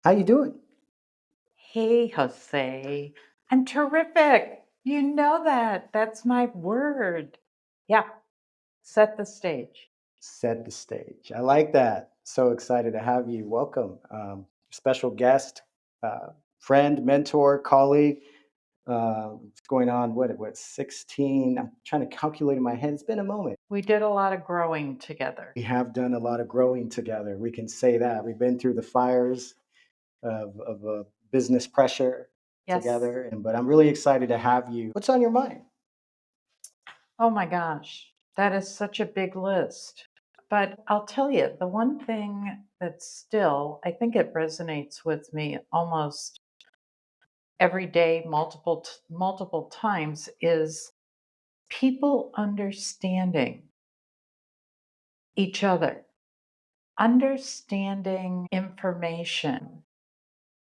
How you doing? Hey, Jose. I'm terrific. You know that. That's my word. Yeah, set the stage. Set the stage. I like that. So excited to have you. Welcome. Special guest, uh, friend, mentor, colleague. It's going on, what, 16? I'm trying to calculate in my head. It's been a moment. We did a lot of growing together. We have done a lot of growing together. We can say that. We've been through the fires of business pressure Yes. together. But I'm really excited to have you. What's on your mind? Oh my gosh, that is such a big list. But I'll tell you, the one thing that still, I think it resonates with me almost every day, multiple times, is people understanding each other, understanding information,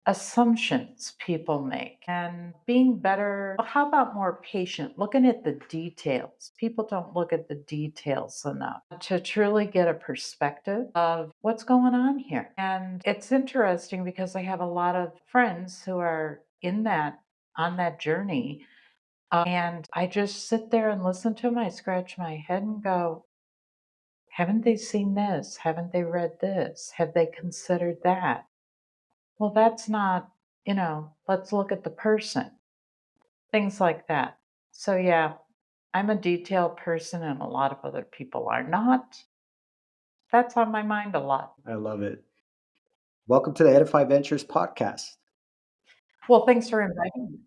assumptions people make, and being better. How about more patient, looking at the details? People don't look at the details enough to truly get a perspective of what's going on here. And it's interesting because I have a lot of friends who are in that on that journey. And I just sit there and listen to them. I scratch my head and go, haven't they seen this? Haven't they read this? Have they considered that? Well, that's not, let's look at the person, things like that. So, yeah, I'm a detailed person and a lot of other people are not. That's on my mind a lot. I love it. Welcome to the Edify Ventures podcast. Well, thanks for inviting me.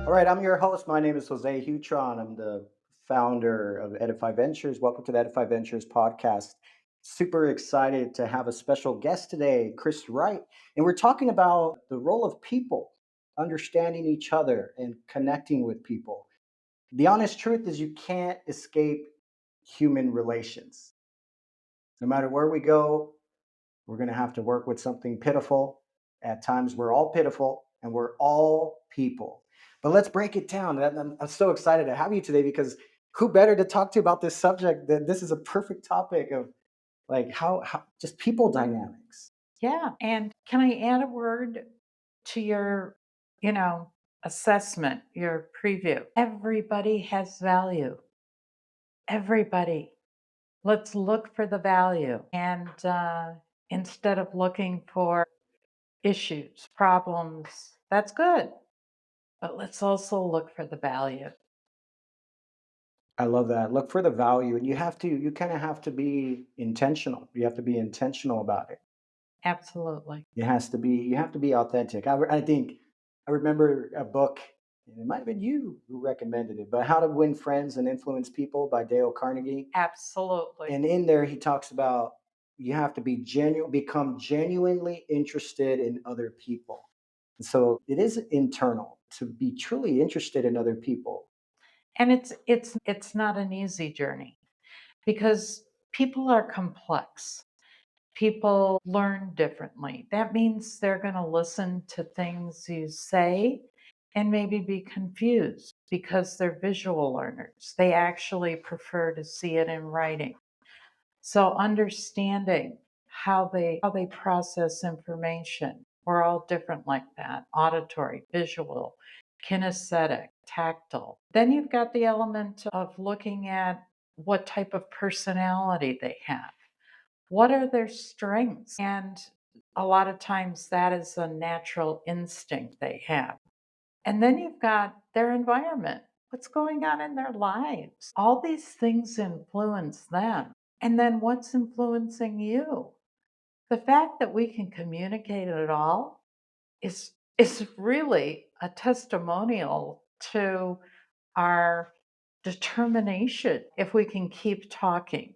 All right, I'm your host. My name is Jose Hutron. I'm the founder of Edify Ventures. Welcome to the Edify Ventures podcast. Super excited to have a special guest today, Chris Wright. And we're talking about the role of people, understanding each other and connecting with people. The honest truth is, you can't escape human relations. No matter where we go, we're going to have to work with something pitiful. At times, we're all pitiful and we're all people. But let's break it down. I'm so excited to have you today because who better to talk to about this subject than this is a perfect topic of like how just people dynamics. Yeah. And can I add a word to your, you know, assessment, your preview? Everybody has value. Everybody. Let's look for the value. And instead of looking for issues, problems, that's good. But let's also look for the value. I love that. Look for the value, and you kind of have to be intentional. You have to be intentional about it. Absolutely. You have to be authentic. I think I remember a book, and it might have been you who recommended it, but How to Win Friends and Influence People by Dale Carnegie. Absolutely. And in there he talks about you have to be become genuinely interested in other people. And so it is internal to be truly interested in other people. And it's not an easy journey because people are complex. People learn differently. That means they're going to listen to things you say and maybe be confused because they're visual learners. They actually prefer to see it in writing. So understanding how they process information. We're all different like that. Auditory, visual, kinesthetic, tactile. Then you've got the element of looking at what type of personality they have. What are their strengths? And a lot of times that is a natural instinct they have. And then you've got their environment. What's going on in their lives? All these things influence them. And then what's influencing you? The fact that we can communicate at all is really a testimonial to our determination if we can keep talking.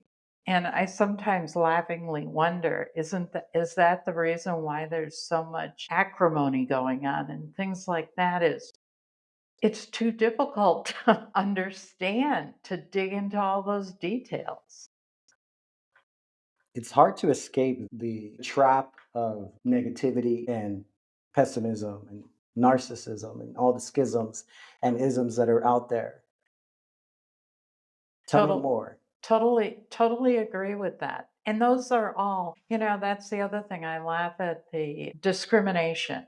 And I sometimes laughingly wonder, is that the reason why there's so much acrimony going on and things like that is it's too difficult to understand, to dig into all those details. It's hard to escape the trap of negativity and pessimism and narcissism and all the schisms and isms that are out there. Tell me Total more. totally agree with that. And those are all, that's the other thing. I laugh at the discrimination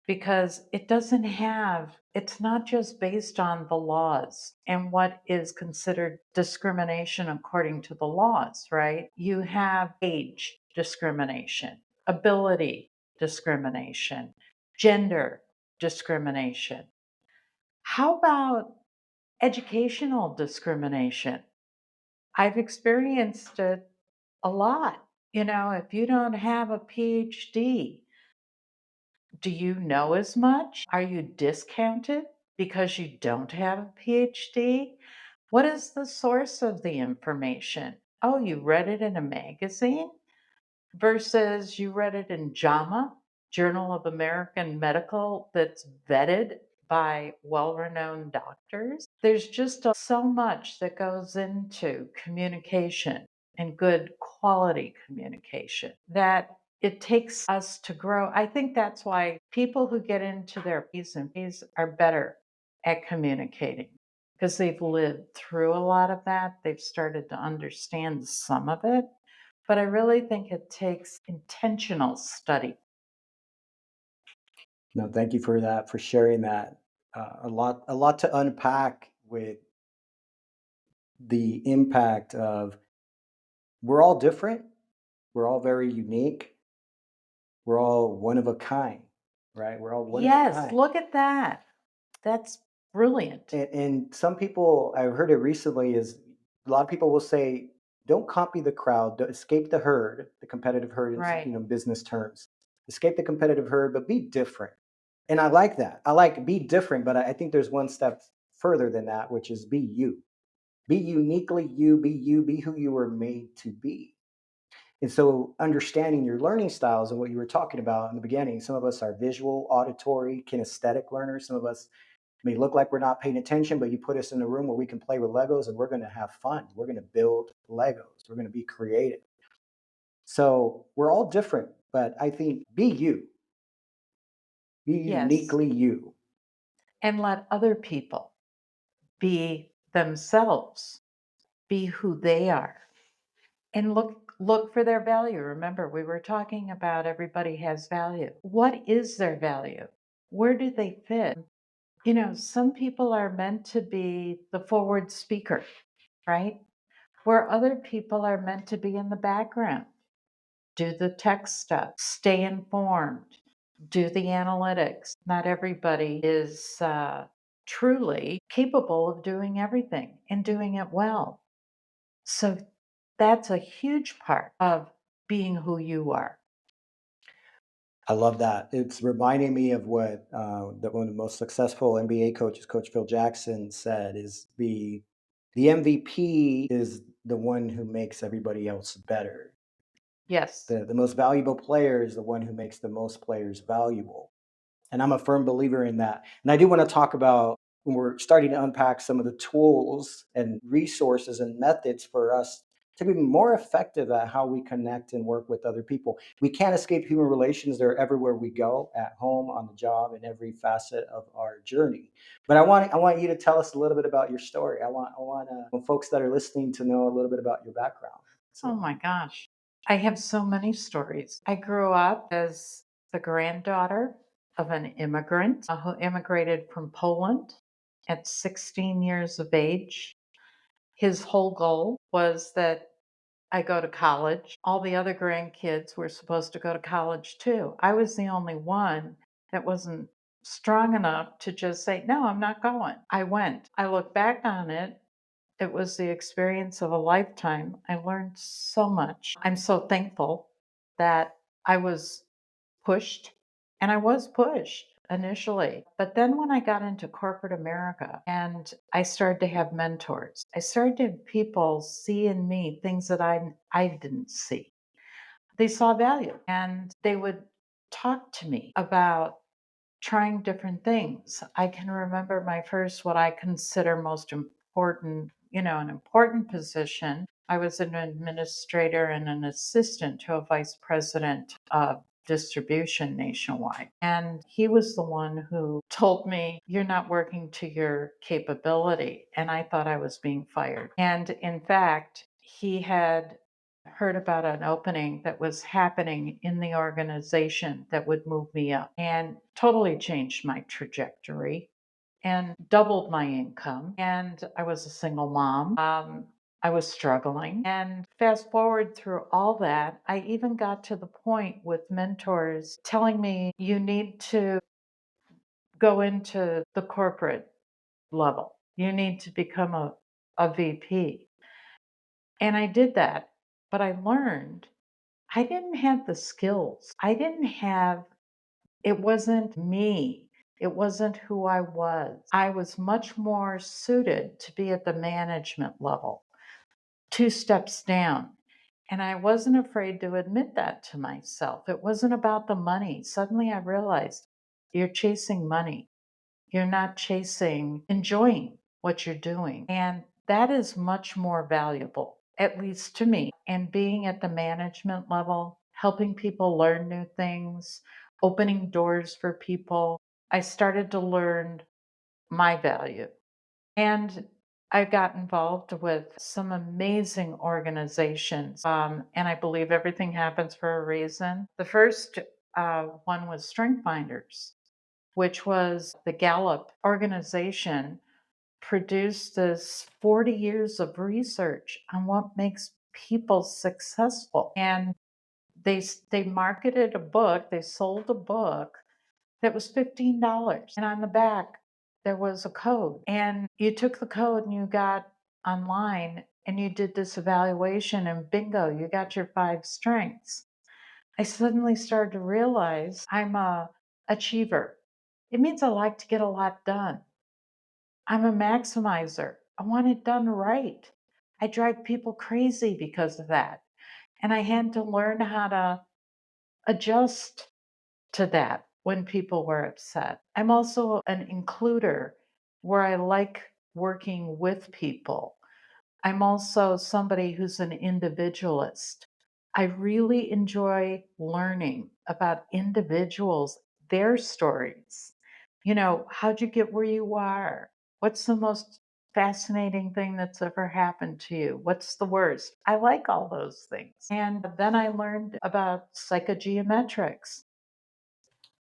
because it's not just based on the laws and what is considered discrimination according to the laws, right? You have age discrimination, ability discrimination, gender discrimination. How about educational discrimination? I've experienced it a lot. If you don't have a PhD, do you know as much? Are you discounted because you don't have a PhD? What is the source of the information? Oh, you read it in a magazine versus you read it in JAMA, Journal of American Medical, that's vetted by well renowned doctors. There's just so much that goes into communication and good quality communication that it takes us to grow. I think that's why people who get into their P's and P's are better at communicating because they've lived through a lot of that. They've started to understand some of it, but I really think it takes intentional study. No, thank you for that, for sharing that. A lot to unpack with the impact of we're all different, we're all very unique, we're all one of a kind, right? We're all one of a Yes, kind. look at that. That's brilliant. And some people, I heard it recently, is a lot of people will say, don't copy the crowd, don't escape the herd, the competitive herd in Right. business terms. Escape the competitive herd, but be different. And I like that. I like be different, but I think there's one step further than that, which is be you. Be uniquely you, be who you were made to be. And so understanding your learning styles and what you were talking about in the beginning, some of us are visual, auditory, kinesthetic learners. Some of us may look like we're not paying attention, but you put us in a room where we can play with Legos and we're going to have fun. We're going to build Legos. We're going to be creative. So we're all different, but I think be you, be Yes. uniquely you. And let other people be themselves, be who they are. And look for their value. Remember, we were talking about everybody has value. What is their value? Where do they fit? Some people are meant to be the forward speaker, right? Where other people are meant to be in the background, do the tech stuff, stay informed, do the analytics. Not everybody is truly capable of doing everything and doing it well. So that's a huge part of being who you are. I love that. It's reminding me of what that one of the most successful NBA coaches, Coach Phil Jackson, said: is the MVP is the one who makes everybody else better. Yes. The most valuable player is the one who makes the most players valuable. And I'm a firm believer in that. And I do want to talk about when we're starting to unpack some of the tools and resources and methods for us to be more effective at how we connect and work with other people. We can't escape human relations. They're everywhere we go, at home, on the job, in every facet of our journey. But I want you to tell us a little bit about your story. I want folks that are listening to know a little bit about your background. Oh So my gosh. I have so many stories. I grew up as the granddaughter of an immigrant who immigrated from Poland at 16 years of age. His whole goal was that I go to college. All the other grandkids were supposed to go to college too. I was the only one that wasn't strong enough to just say, no, I'm not going. I went. I look back on it. It was the experience of a lifetime. I learned so much. I'm so thankful that I was pushed and I was pushed. initially. But then when I got into corporate America and I started to have mentors, I started to have people see in me things that I didn't see. They saw value and they would talk to me about trying different things. I can remember my first, what I consider most important, an important position. I was an administrator and an assistant to a vice president of distribution nationwide. And he was the one who told me, "You're not working to your capability." And I thought I was being fired. And in fact, he had heard about an opening that was happening in the organization that would move me up and totally changed my trajectory and doubled my income. And I was a single mom. I was struggling. And fast forward through all that, I even got to the point with mentors telling me, "You need to go into the corporate level, you need to become a VP." And I did that. But I learned I didn't have the skills. It wasn't me. It wasn't who I was. I was much more suited to be at the management level, two steps down. And I wasn't afraid to admit that to myself. It wasn't about the money. Suddenly I realized you're chasing money. You're not chasing enjoying what you're doing. And that is much more valuable, at least to me. And being at the management level, helping people learn new things, opening doors for people, I started to learn my value. And I got involved with some amazing organizations. And I believe everything happens for a reason. The first one was Strength Finders, which was the Gallup organization, produced this 40 years of research on what makes people successful. And they marketed a book, they sold a book that was $15. And on the back, there was a code. And you took the code and you got online and you did this evaluation, and bingo, you got your 5 strengths. I suddenly started to realize I'm a achiever. It means I like to get a lot done. I'm a maximizer. I want it done right. I drive people crazy because of that. And I had to learn how to adjust to that when people were upset. I'm also an includer where I like working with people. I'm also somebody who's an individualist. I really enjoy learning about individuals, their stories. How'd you get where you are? What's the most fascinating thing that's ever happened to you? What's the worst? I like all those things. And then I learned about psychogeometrics.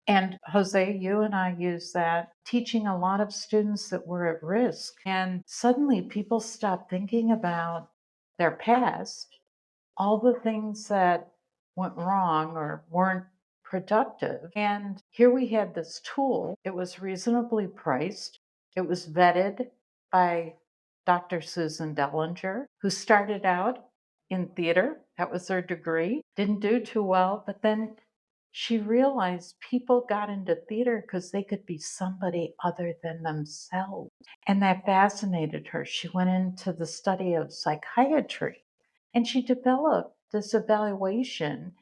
And Jose, you and I use that teaching a lot of students that were at risk. And suddenly people stopped thinking about their past, all the things that went wrong or weren't productive. And here we had this tool. It was reasonably priced. It was vetted by Dr. Susan Dellinger, who started out in theater. That was her degree. Didn't do too well, but then she realized people got into theater because they could be somebody other than themselves. And that fascinated her. She went into the study of psychiatry and she developed this evaluation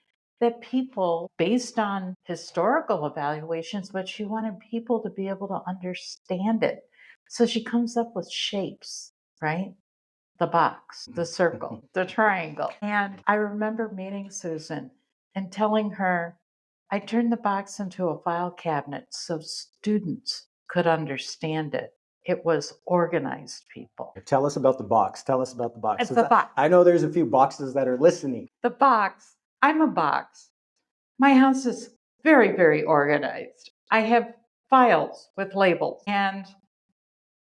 that people, based on historical evaluations, but she wanted people to be able to understand it. So she comes up with shapes, right? The box, the circle, the triangle. And I remember meeting Susan and telling her I turned the box into a file cabinet so students could understand it. It was organized people. Tell us about the box. Tell us about the box. It's the box. I know there's a few boxes that are listening. The box. I'm a box. My house is very, very organized. I have files with labels, and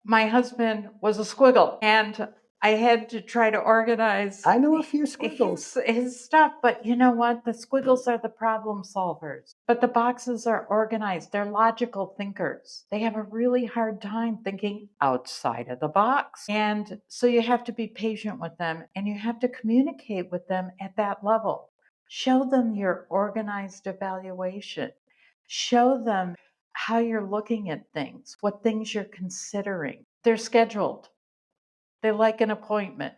my husband was a squiggle, and I had to try to organize. I know a few squiggles. His stuff, but you know what? The squiggles are the problem solvers. But the boxes are organized. They're logical thinkers. They have a really hard time thinking outside of the box. And so you have to be patient with them and you have to communicate with them at that level. Show them your organized evaluation. Show them how you're looking at things, what things you're considering. They're scheduled. They like an appointment.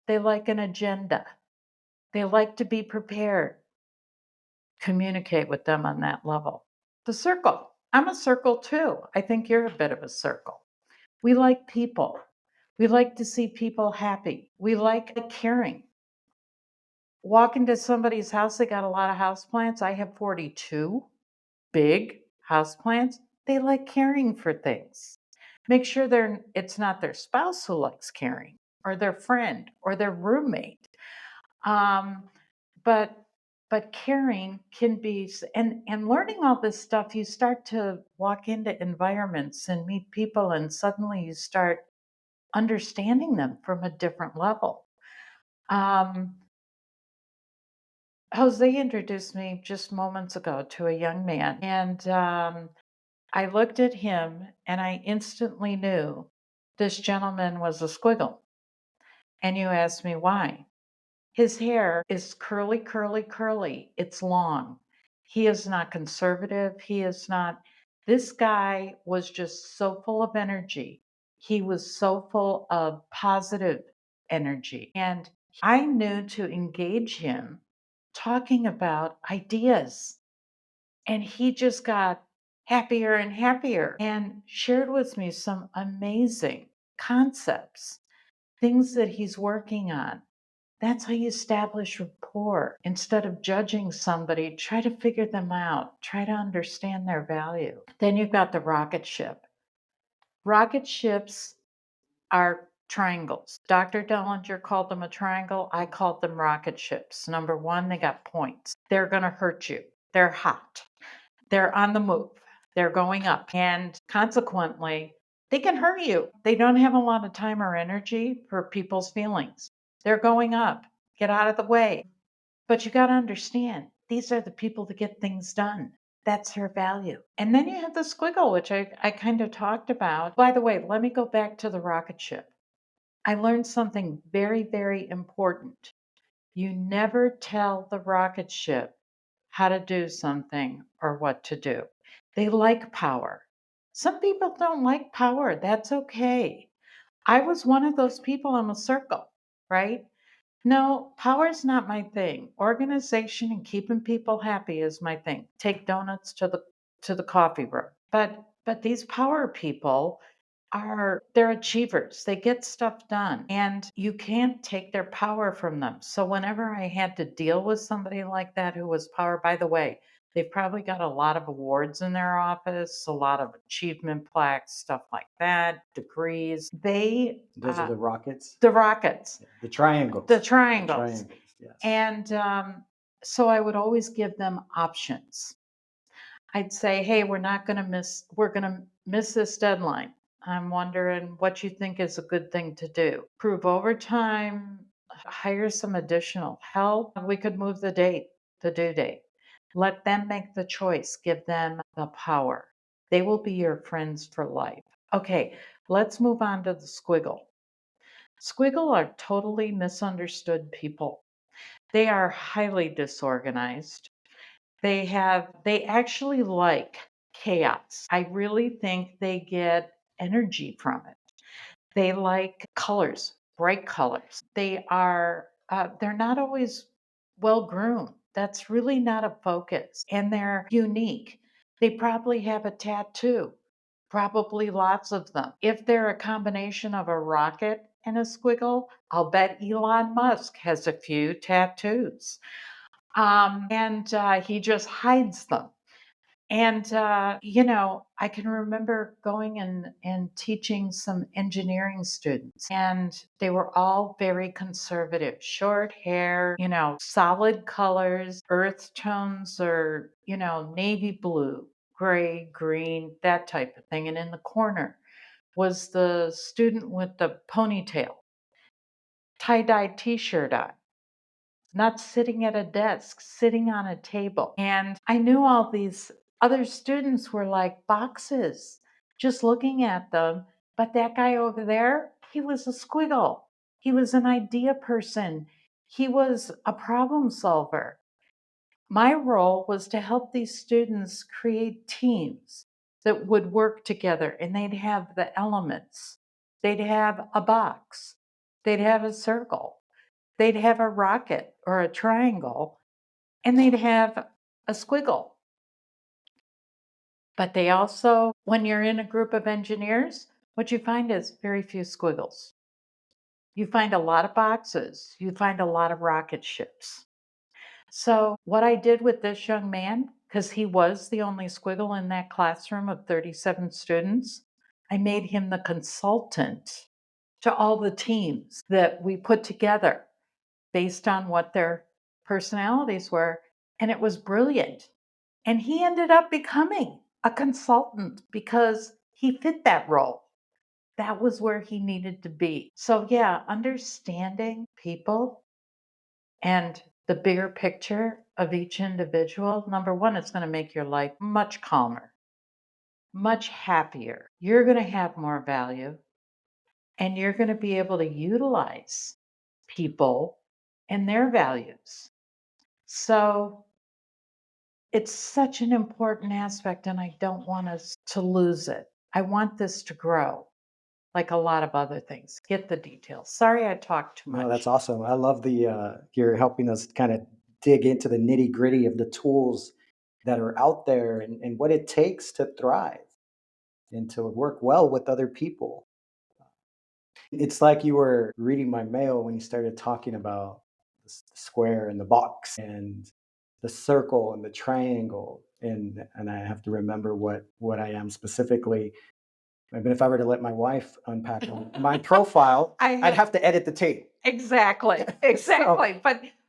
They like an agenda. They like to be prepared. Communicate with them on that level. The circle. I'm a circle too. I think you're a bit of a circle. We like people. We like to see people happy. We like caring. Walk into somebody's house, they got a lot of houseplants. I have 42 big houseplants. They like caring for things. Make sure it's not their spouse who likes caring, or their friend, or their roommate. Um, but caring can be, and learning all this stuff, you start to walk into environments and meet people, and suddenly you start understanding them from a different level. Um, Jose introduced me just moments ago to a young man, and I looked at him and I instantly knew this gentleman was a squiggle. And you asked me why. His hair is curly, curly, curly. It's long. He is not conservative. He is not. This guy was just so full of energy. He was so full of positive energy. And I knew to engage him talking about ideas. And he just got happier and happier and shared with me some amazing concepts, things that he's working on. That's how you establish rapport. Instead of judging somebody, try to figure them out, try to understand their value. Then you've got the rocket ship. Rocket ships are triangles. Dr. Dellinger called them a triangle. I called them rocket ships. Number one, they got points. They're going to hurt you. They're hot. They're on the move. They're going up. And consequently, they can hurt you. They don't have a lot of time or energy for people's feelings. They're going up. Get out of the way. But you got to understand, these are the people that get things done. That's her value. And then you have the squiggle, which I kind of talked about. By the way, let me go back to the rocket ship. I learned something very, very important. You never tell the rocket ship how to do something or what to do. They like power. Some people don't like power. That's okay. I was one of those people in a circle, right? No, power is not my thing. Organization and keeping people happy is my thing. Take donuts to the coffee room. But these power people they're achievers. They get stuff done and you can't take their power from them. So whenever I had to deal with somebody like that who was power, by the way, they've probably got a lot of awards in their office, a lot of achievement plaques, stuff like that, degrees. Those are the rockets, The rockets, the triangles, the the triangles. triangles. Yes. And so I would always give them options. I'd say, hey, we're going to miss this deadline. I'm wondering what you think is a good thing to do. Prove overtime, hire some additional help. We could move the due date. Let them make the choice, give them the power. They will be your friends for life. Okay, let's move on to the squiggle. Squiggle are totally misunderstood people. They are highly disorganized. They actually like chaos. I really think they get energy from it. They like colors, bright colors. They're not always well groomed. That's really not a focus. And they're unique. They probably have a tattoo, probably lots of them. If they're a combination of a rocket and a squiggle, I'll bet Elon Musk has a few tattoos. And he just hides them. And, I can remember going and teaching some engineering students, and they were all very conservative, short hair, solid colors, earth tones, or, navy blue, gray, green, that type of thing. And in the corner was the student with the ponytail, tie dye t shirt on, not sitting at a desk, sitting on a table. And I knew all these other students were like boxes, just looking at them. But that guy over there, he was a squiggle. He was an idea person. He was a problem solver. My role was to help these students create teams, that would work together, and they'd have the elements. They'd have a box, they'd have a circle, they'd have a rocket or a triangle, and they'd have a squiggle. But they also, when you're in a group of engineers, what you find is very few squiggles. You find a lot of boxes, you find a lot of rocket ships. So, what I did with this young man, because he was the only squiggle in that classroom of 37 students, I made him the consultant to all the teams that we put together based on what their personalities were. And it was brilliant. And he ended up becoming a consultant because he fit that role. That was where he needed to be. So, yeah, understanding people and the bigger picture of each individual, number one, it's going to make your life much calmer, much happier. You're going to have more value and you're going to be able to utilize people and their values. So it's such an important aspect, and I don't want us to lose it. I want this to grow like a lot of other things. Get the details. Sorry, I talked too No, that's much. awesome. I love the you're helping us kind of dig into the nitty gritty of the tools that are out there and what it takes to thrive and to work well with other people. It's like you were reading my mail when you started talking about the square and the box and the circle and the triangle. And I have to remember what I am specifically. But if I were to let my wife unpack my profile, I I'd have have to edit the tape. exactly, So exactly.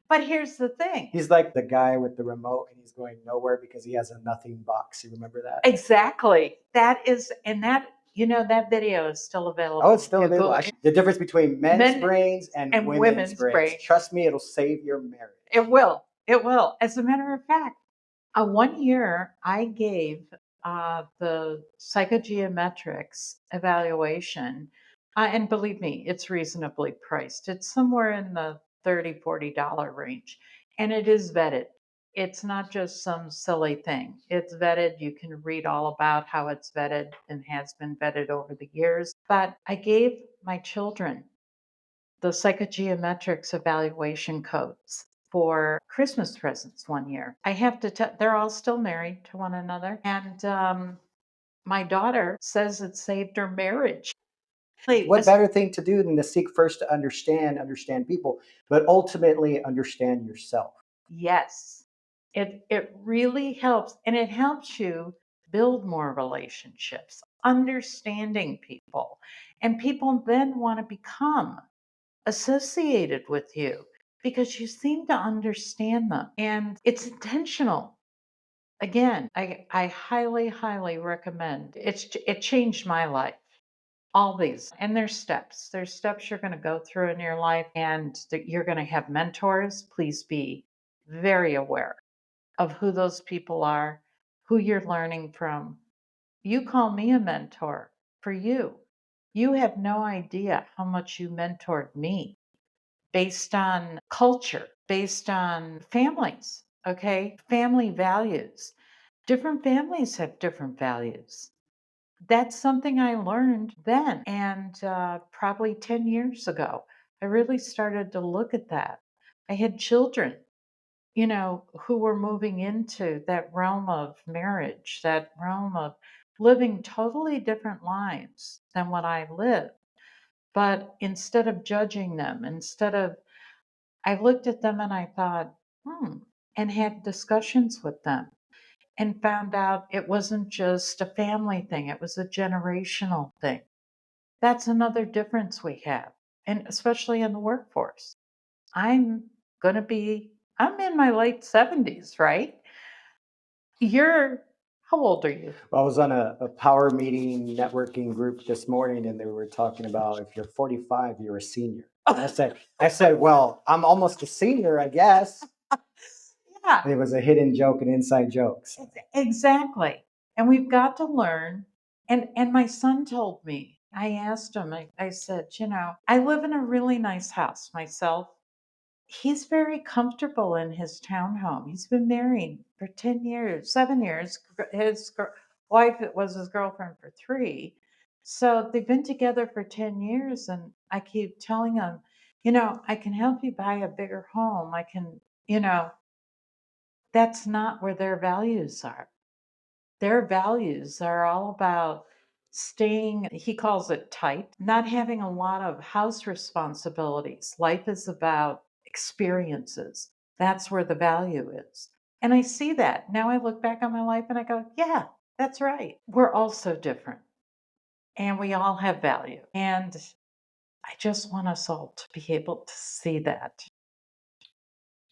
But here's the thing. he's like the guy with the remote and he's going nowhere because he has a nothing box. You remember that? Exactly. That is, and that, that video is still Oh, available. it's still available. The difference between men's Men brains and and women's women's brains. brain. Trust me, it'll save your marriage. It will. It will. As a matter of fact, one year I gave the psychogeometrics evaluation, and believe me, it's reasonably priced. It's somewhere in the $30-$40 range, and it is vetted. It's not just some silly thing. It's vetted. You can read all about how it's vetted and has been vetted over the years. But I gave my children the psychogeometrics evaluation codes for Christmas presents one year. I have to tell, they're all still married to one another. And my daughter says it saved her marriage. What better thing to do than to seek first to understand people, but ultimately understand yourself? Yes, it really helps. And it helps you build more relationships, understanding people. And people then want to become associated with you because you seem to understand them and it's intentional. Again, I highly, highly recommend. It changed my life. All these, and there's steps you're going to go through in your life, and that you're going to have mentors. Please be very aware of who those people are, who you're learning from. You call me a mentor for you. You have no idea how much you mentored me based on culture, based on families, okay? Family values. Different families have different values. That's something I learned then. And probably 10 years ago, I really started to look at that. I had children, who were moving into that realm of marriage, that realm of living totally different lives than what I lived. But instead of judging them, I looked at them and I thought, and had discussions with them and found out it wasn't just a family thing, it was a generational thing. That's another difference we have, and especially in the workforce. I'm I'm in my late 70s, right? You're, how old are you? Well, I was on a power meeting networking group this morning, and they were talking about if you're 45, you're a senior. And I said, well, I'm almost a senior, I guess. Yeah, It was a hidden joke, an inside joke. So. exactly. And we've got to learn. And my son told me, I asked him, I said, I live in a really nice house myself. He's very comfortable in his townhome. He's been married for 10 years, 7 years. His wife was his girlfriend for 3. So they've been together for 10 years. And I keep telling him, I can help you buy a bigger home. I can, that's not where their values are. Their values are all about staying, he calls it tight, not having a lot of house responsibilities. Life is about experiences. That's where the value is. And I see that. Now I look back on my life and I go, yeah, that's right. We're all so different and we all have value. And I just want us all to be able to see that.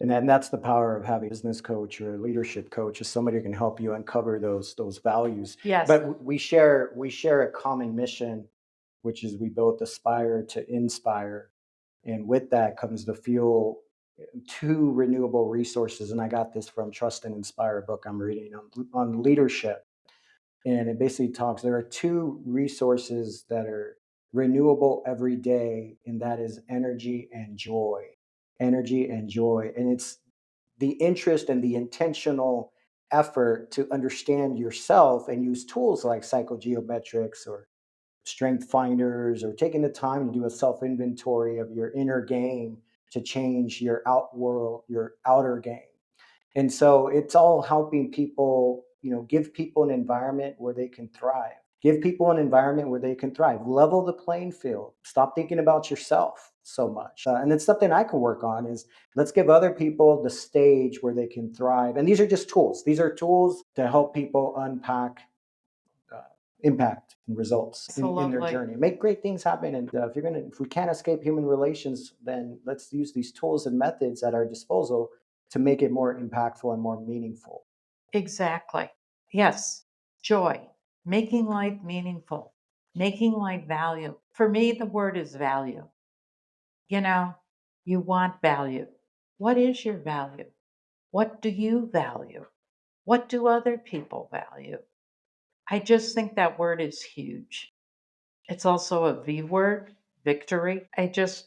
And that's the power of having a business coach or a leadership coach, is somebody who can help you uncover those values. Yes, But we share a common mission, which is we both aspire to inspire. And with that comes the fuel to renewable resources. And I got this from Trust and Inspire, a book I'm reading on leadership. And it basically talks, there are two resources that are renewable every day, and that is energy and joy. Energy and joy. And it's the interest and the intentional effort to understand yourself and use tools like psychogeometrics or strength finders, or taking the time to do a self inventory of your inner game to change your outworld, your outer game. And so it's all helping people, give people an environment where they can thrive. Give people an environment where they can thrive. Level the playing field. Stop thinking about yourself so much. And it's something I can work on, is let's give other people the stage where they can thrive. And these are just tools. These are tools to help people unpack uh, impact and results in their absolutely. journey. Make great things happen. And if we can't escape human relations, then let's use these tools and methods at our disposal to make it more impactful and more meaningful. Exactly. Yes. Joy, making life meaningful, making life value. For me, the word is value. You know, you want value. What is your value? What do you value? What do other people value? I just think that word is huge. It's also a V word, victory. I just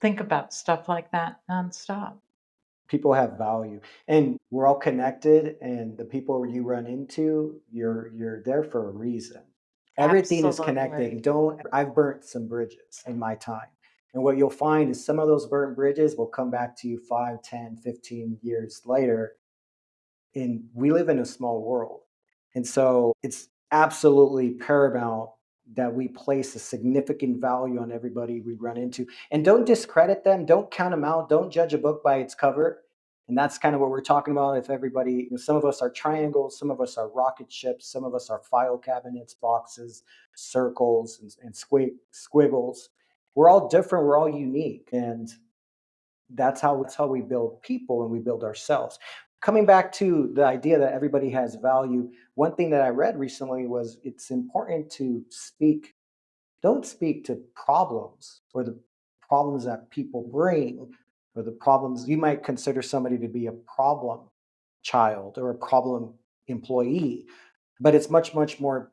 think about stuff like that nonstop. People have value, and we're all connected, and the people you run into, you're there for a reason. Everything is Absolutely. connected. Don't I've burnt some bridges in my time. And what you'll find is some of those burnt bridges will come back to you 5, 10, 15 years later. And we live in a small world. And so it's absolutely paramount that we place a significant value on everybody we run into. And don't discredit them, don't count them out, don't judge a book by its cover. And that's kind of what we're talking about. If everybody, some of us are triangles, some of us are rocket ships, some of us are file cabinets, boxes, circles, and squiggles. We're all different, we're all unique. And that's how we build people and we build ourselves. Coming back to the idea that everybody has value, one thing that I read recently was it's important to speak, don't speak to problems or the problems that people bring, or the problems you might consider somebody to be a problem child or a problem employee, but it's much, much more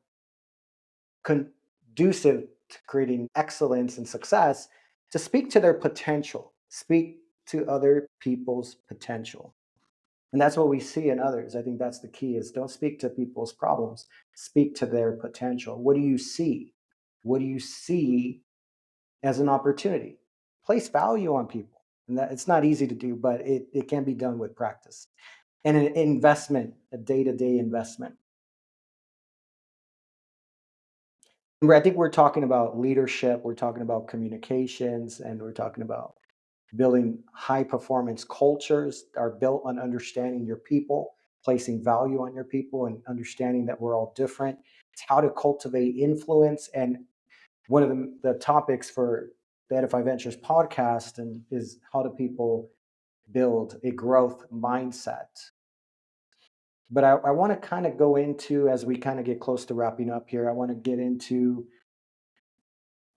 conducive to creating excellence and success to speak to their potential, speak to other people's potential. And that's what we see in others. I think that's the key, is don't speak to people's problems, speak to their potential. What do you see? What do you see as an opportunity? Place value on people. And that it's not easy to do, but it can be done with practice. And an investment, a day-to-day investment. I think we're talking about leadership, we're talking about communications, and we're talking about building high performance cultures are built on understanding your people, placing value on your people, and understanding that we're all different. It's how to cultivate influence. And one of the topics for the Edify Ventures podcast is how do people build a growth mindset. But I want to kind of go into, as we kind of get close to wrapping up here, I want to get into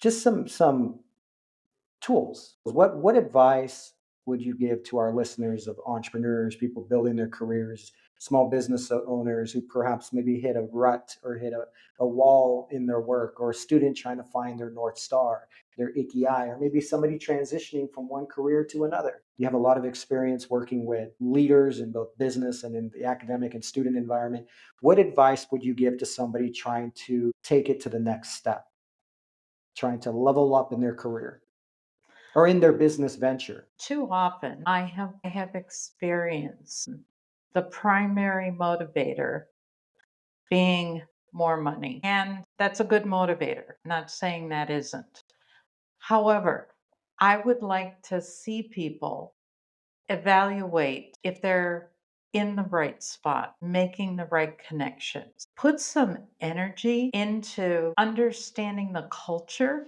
just some tools. What advice would you give to our listeners of entrepreneurs, people building their careers? small business owners who perhaps maybe hit a rut or hit a wall in their work, or a student trying to find their North Star, their ikigai, or maybe somebody transitioning from one career to another. You have a lot of experience working with leaders in both business and in the academic and student environment. What advice would you give to somebody trying to take it to the next step, trying to level up in their career or in their business venture? Too often, I have experienced the primary motivator being more money. And that's a good motivator. Not saying that isn't. However, I would like to see people evaluate if they're in the right spot, making the right connections. Put some energy into understanding the culture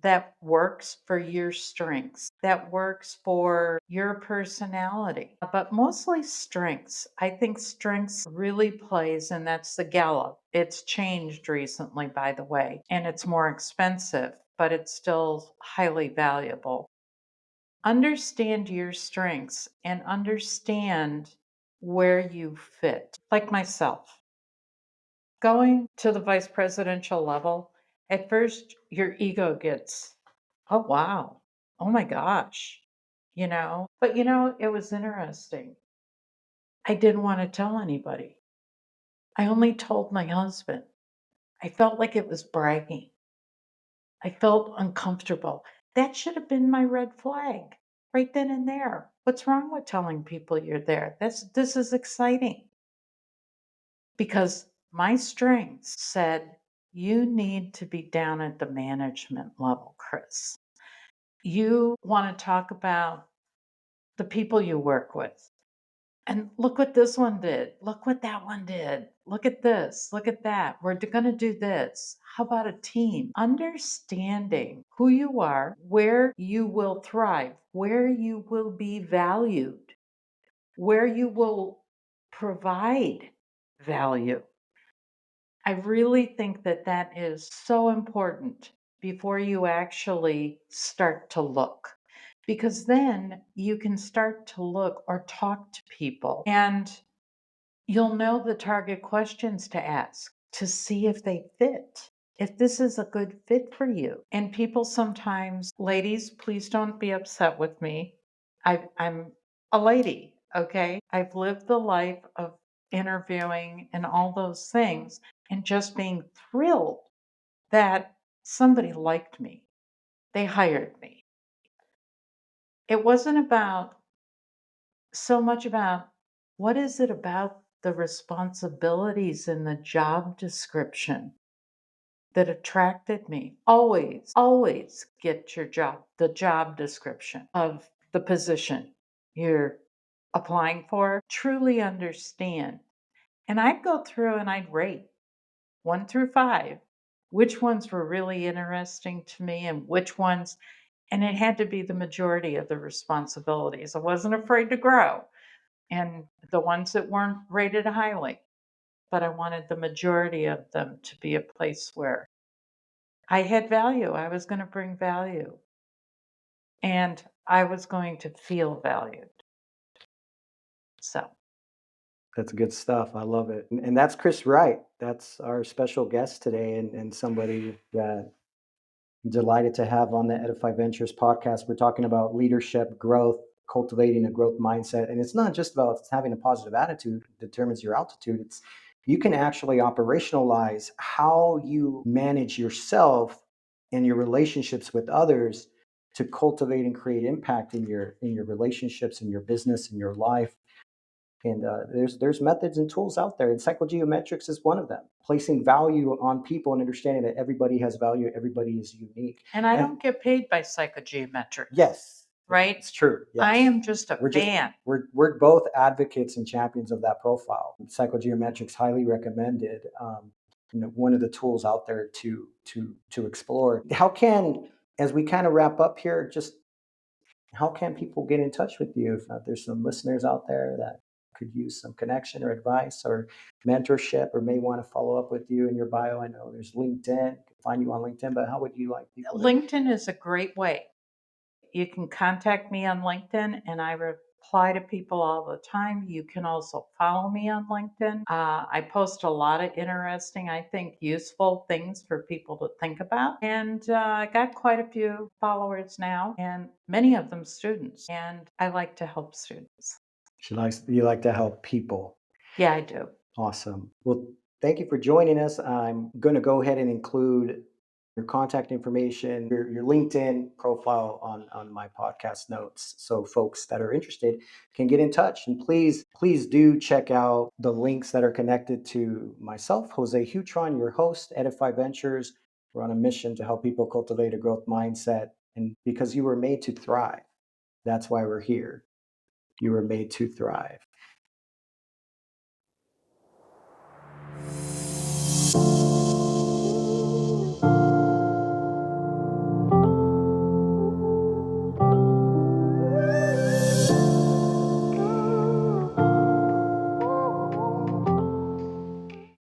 that works for your strengths, that works for your personality, but mostly strengths. I think strengths really plays, and that's the Gallup. It's changed recently, by the way, and it's more expensive, but it's still highly valuable. Understand your strengths and understand where you fit. Like myself, going to the vice presidential level, at first your ego gets, oh, wow, oh my gosh, But it was interesting. I didn't want to tell anybody. I only told my husband. I felt like it was bragging. I felt uncomfortable. That should have been my red flag right then and there. What's wrong with telling people you're there? This is exciting because my strengths said you need to be down at the management level, Chris. You want to talk about the people you work with. And look what this one did. Look what that one did. Look at this. Look at that. We're going to do this. How about a team? Understanding who you are, where you will thrive, where you will be valued, where you will provide value. I really think that that is so important before you actually start to look. Because then you can start to look or talk to people and you'll know the target questions to ask to see if they fit, if this is a good fit for you. And people sometimes, ladies, please don't be upset with me. I'm a lady, okay? I've lived the life of interviewing and all those things and just being thrilled that somebody liked me. They hired me. It wasn't about so much about what is it about the responsibilities in the job description that attracted me. Always, always get the job description of the position you're applying for. Truly understand. And I'd go through and I'd rate 1 through 5 which ones were really interesting to me and which ones, and it had to be the majority of the responsibilities. I wasn't afraid to grow and the ones that weren't rated highly, but I wanted the majority of them to be a place where I had value. I was going to bring value and I was going to feel valued. So, That's good stuff. I love it. And that's Chris Wright. That's our special guest today, and somebody that I'm delighted to have on the Edify Ventures podcast. We're talking about leadership, growth, cultivating a growth mindset. And it's not just about having a positive attitude determines your altitude. It's you can actually operationalize how you manage yourself and your relationships with others to cultivate and create impact in your relationships, in your business, in your life. And there's methods and tools out there, and psychogeometrics is one of them. Placing value on people and understanding that everybody has value, everybody is unique. and I And don't get paid by Psychogeometrics, yes, right? it's true. Yes, I am just a we're just fan. we're both advocates and champions of that profile. Psychogeometrics highly recommended. One of the tools out there to explore. How can, as we kind of wrap up here, just how can people get in touch with you if there's some listeners out there that could use some connection or advice or mentorship or may want to follow up with you in your bio? I know there's LinkedIn, you can find you on LinkedIn, but how would you like people to? LinkedIn is a great way. You can contact me on LinkedIn and I reply reply to people all the time. You can also follow me on LinkedIn. I post a lot of interesting, I think, useful things for people to think about. And I got quite a few followers now, and many of them students. And I like to help students. You like to help people. Yeah, I do. Awesome. Well, thank you for joining us. I'm going to go ahead and include your contact information, your LinkedIn profile on my podcast notes. So folks that are interested can get in touch. And please do check out the links that are connected to myself, Jose Hutron, your host, Edify Ventures. We're on a mission to help people cultivate a growth mindset. And because you were made to thrive, that's why we're here. You were made to thrive.